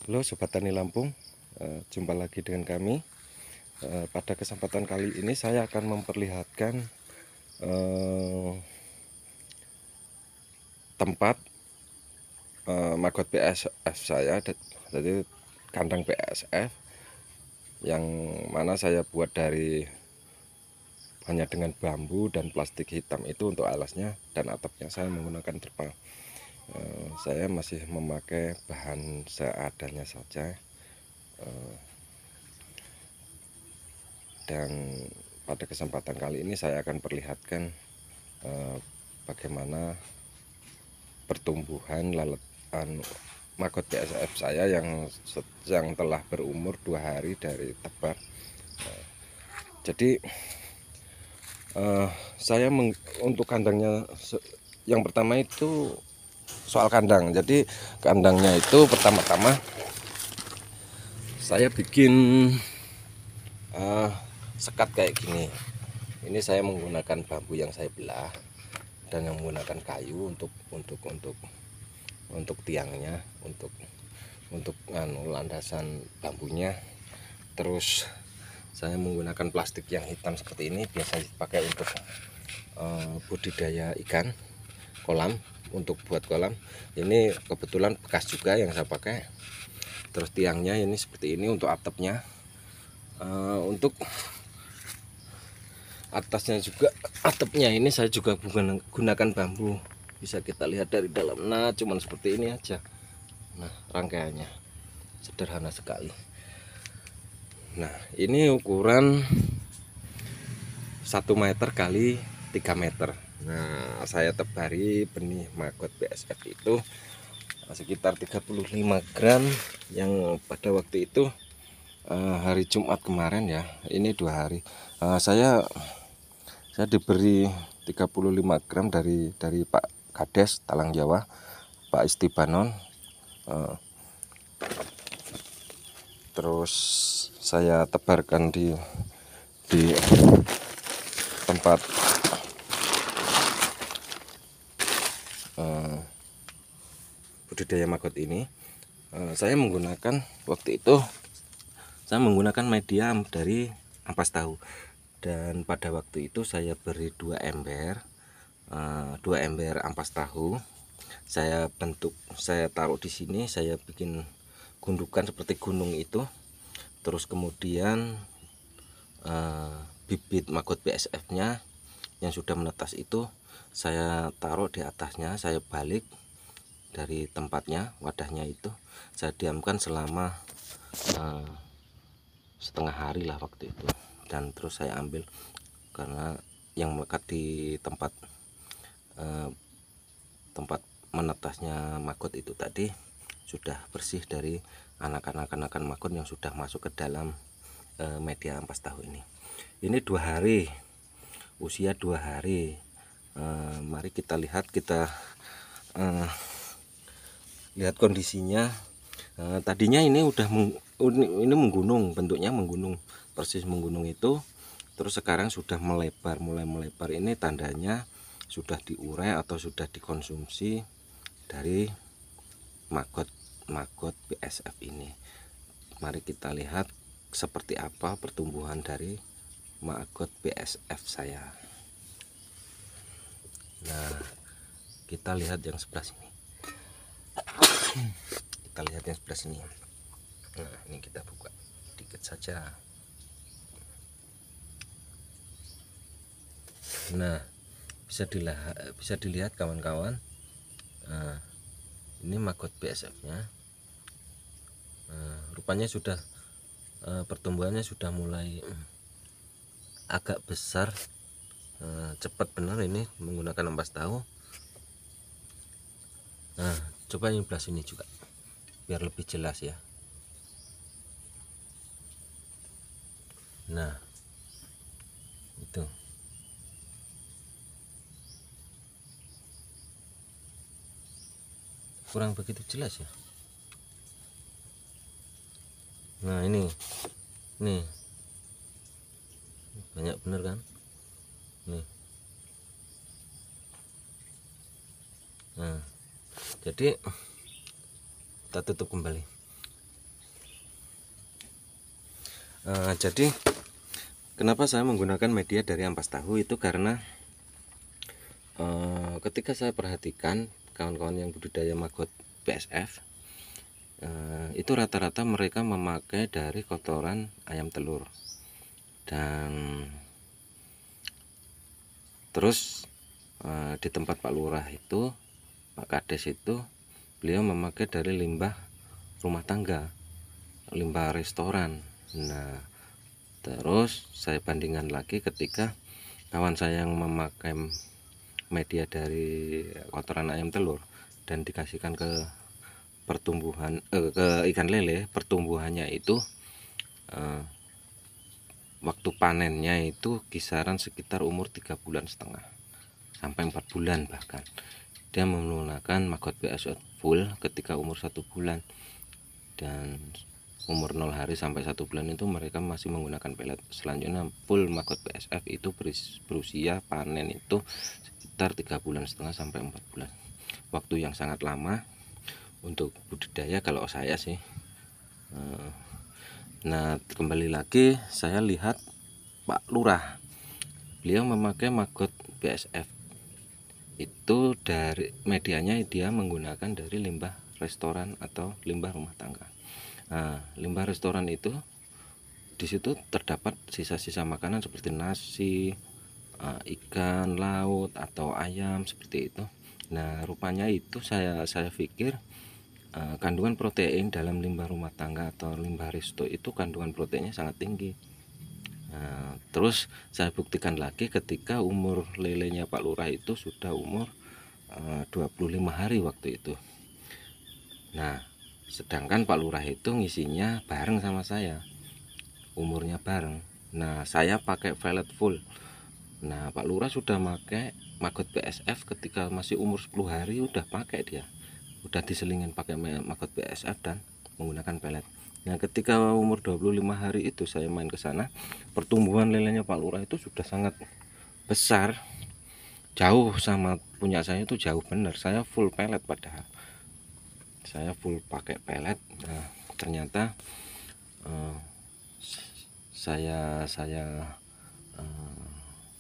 Halo Sobat Tani Lampung, jumpa lagi dengan kami. Pada kesempatan kali ini saya akan memperlihatkan tempat maggot BASF saya, jadi kandang BASF yang mana saya buat dari hanya dengan bambu dan plastik hitam itu untuk alasnya, dan atapnya saya menggunakan terpal. Saya masih memakai bahan seadanya saja, dan pada kesempatan kali ini saya akan perlihatkan bagaimana pertumbuhan maggot BASF saya yang telah berumur 2 hari dari tebar. Jadi saya untuk kandangnya, yang pertama itu soal kandang. Jadi kandangnya itu pertama-tama saya bikin sekat kayak gini. Ini saya menggunakan bambu yang saya belah dan yang menggunakan kayu untuk tiangnya, untuk landasan bambunya. Terus saya menggunakan plastik yang hitam seperti ini, biasa dipakai untuk budidaya ikan, kolam, untuk buat kolam. Ini kebetulan bekas juga yang saya pakai. Terus tiangnya ini seperti ini untuk atapnya. Untuk atasnya juga, atapnya ini saya juga gunakan bambu, bisa kita lihat dari dalam. Nah, cuman seperti ini aja. Nah, rangkaiannya sederhana sekali. Nah, ini ukuran 1 meter kali 3 meter. Nah, saya tebari benih maggot BASF itu sekitar 35 gram, yang pada waktu itu hari Jumat kemarin ya. Ini 2 hari. Saya diberi 35 gram dari Pak Kades Talang Jawa, Pak Istibanon. Terus saya tebarkan di tempat budidaya maggot ini. Saya menggunakan waktu itu media dari ampas tahu, dan pada waktu itu saya beri 2 ember ampas tahu. Saya taruh di sini, saya bikin gundukan seperti gunung itu. Terus kemudian bibit maggot BASF nya yang sudah menetas itu saya taruh di atasnya, saya balik dari tempatnya, wadahnya itu saya diamkan selama setengah hari lah waktu itu. Dan terus saya ambil, karena yang melekat di tempat menetasnya maggot itu tadi sudah bersih dari anakan maggot yang sudah masuk ke dalam media ampas tahu ini. Ini 2 hari, usia 2 hari. Mari kita lihat kondisinya. Tadinya ini ini menggunung, bentuknya menggunung, persis menggunung itu. Terus sekarang sudah mulai melebar. Ini tandanya sudah diurai atau sudah dikonsumsi dari maggot BASF ini. Mari kita lihat seperti apa pertumbuhan dari maggot BASF saya. Nah, kita lihat yang sebelah sini. Nah, ini kita buka sedikit saja. Nah, bisa dilihat kawan-kawan. Nah, ini maggot BASF nya. Rupanya sudah pertumbuhannya sudah mulai agak besar. Cepat benar ini menggunakan ampas tahu. Nah, coba yang sebelah sini juga biar lebih jelas ya. Nah, itu kurang begitu jelas ya. Nah, ini banyak bener kan nih. Nah, jadi kita tutup kembali. Jadi kenapa saya menggunakan media dari ampas tahu itu karena ketika saya perhatikan kawan-kawan yang budidaya maggot BSF, itu rata-rata mereka memakai dari kotoran ayam telur. Dan terus di tempat Pak Lurah itu, Pak Kades itu, beliau memakai dari limbah rumah tangga, limbah restoran. Nah, terus saya bandingkan lagi ketika kawan saya yang memakai media dari kotoran ayam telur dan dikasihkan ke pertumbuhan ke ikan lele, pertumbuhannya itu waktu panennya itu kisaran sekitar umur 3,5 bulan sampai 4 bulan. Bahkan dia menggunakan maggot BSF full ketika umur 1 bulan, dan umur 0 hari sampai 1 bulan itu mereka masih menggunakan pelet. Selanjutnya full maggot BSF itu berusia panen itu sekitar 3,5 bulan sampai 4 bulan. Waktu yang sangat lama untuk budidaya kalau saya sih. Nah, kembali lagi saya lihat Pak Lurah, beliau memakai maggot BSF itu dari medianya dia menggunakan dari limbah restoran atau limbah rumah tangga. Nah, limbah restoran itu di situ terdapat sisa-sisa makanan seperti nasi, ikan laut atau ayam seperti itu. Nah, rupanya itu saya pikir kandungan protein dalam limbah rumah tangga atau limbah resto itu kandungan proteinnya sangat tinggi. Nah, terus saya buktikan lagi ketika umur lelenya Pak Lurah itu sudah umur 25 hari waktu itu. Nah, sedangkan Pak Lurah itu ngisinya bareng sama saya, umurnya bareng. Nah, saya pakai violet full. Nah, Pak Lurah sudah pakai maggot BSF ketika masih umur 10 hari, udah pakai dia, udah diselingin pakai maggot BSF dan menggunakan pelet. Nah, ketika umur 25 hari itu saya main ke sana, pertumbuhan lelenya Pak Lurah itu sudah sangat besar, jauh sama punya saya itu jauh bener. Saya full pelet, padahal saya full pakai pelet. Nah, ternyata saya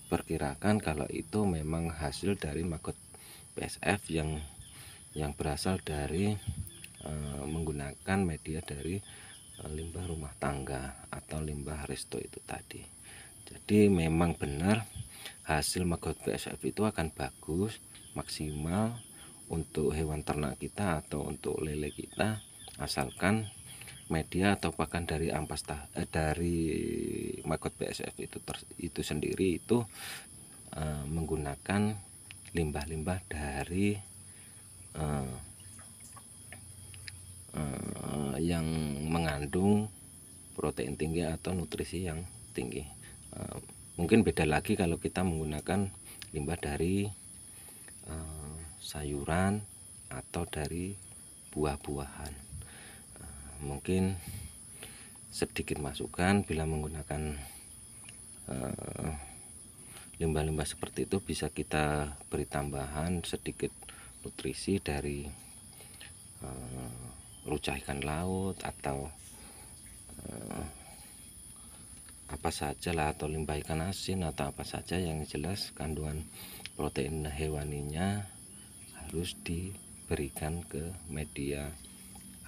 perkirakan kalau itu memang hasil dari maggot BSF yang berasal dari menggunakan media dari limbah rumah tangga atau limbah resto itu tadi. Jadi memang benar hasil maggot BSF itu akan bagus, maksimal untuk hewan ternak kita atau untuk lele kita, asalkan media atau pakan dari dari maggot BSF itu sendiri itu menggunakan limbah-limbah dari yang mengandung protein tinggi atau nutrisi yang tinggi. Mungkin beda lagi kalau kita menggunakan limbah dari sayuran atau dari buah-buahan. Mungkin sedikit masukan, bila menggunakan limbah-limbah seperti itu bisa kita beri tambahan sedikit nutrisi dari ruca ikan laut atau apa saja lah, atau limbah ikan asin atau apa saja, yang jelas kandungan protein hewaninya harus diberikan ke media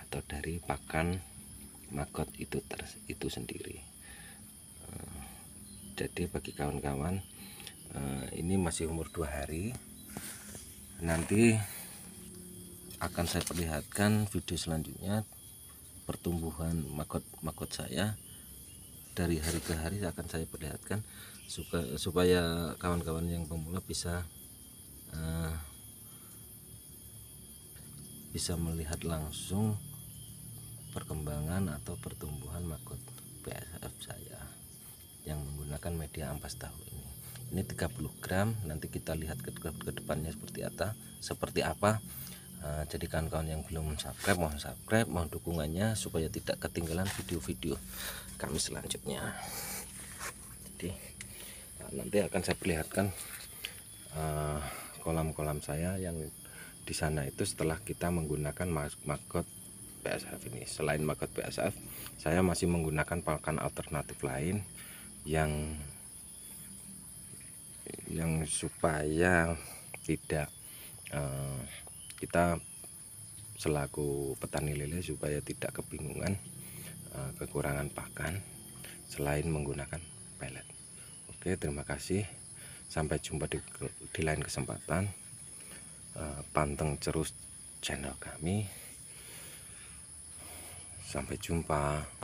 atau dari pakan maggot itu sendiri. Jadi bagi kawan-kawan, ini masih umur 2 hari, nanti akan saya perlihatkan video selanjutnya pertumbuhan maggot saya dari hari ke hari, akan saya perlihatkan supaya kawan-kawan yang pemula bisa melihat langsung perkembangan atau pertumbuhan maggot BSF saya yang menggunakan media ampas tahu ini. Ini 30 gram, nanti kita lihat ke depannya seperti apa. Jadi kawan-kawan yang belum subscribe, mohon dukungannya supaya tidak ketinggalan video-video kami selanjutnya. Jadi nanti akan saya perlihatkan kolam-kolam saya yang di sana itu setelah kita menggunakan maggot BASF ini. Selain maggot BASF, saya masih menggunakan pakan alternatif lain yang supaya tidak kita selaku petani lele supaya tidak kebingungan kekurangan pakan selain menggunakan pelet. Oke, terima kasih, sampai jumpa di lain kesempatan. Panteng terus channel kami. Sampai jumpa.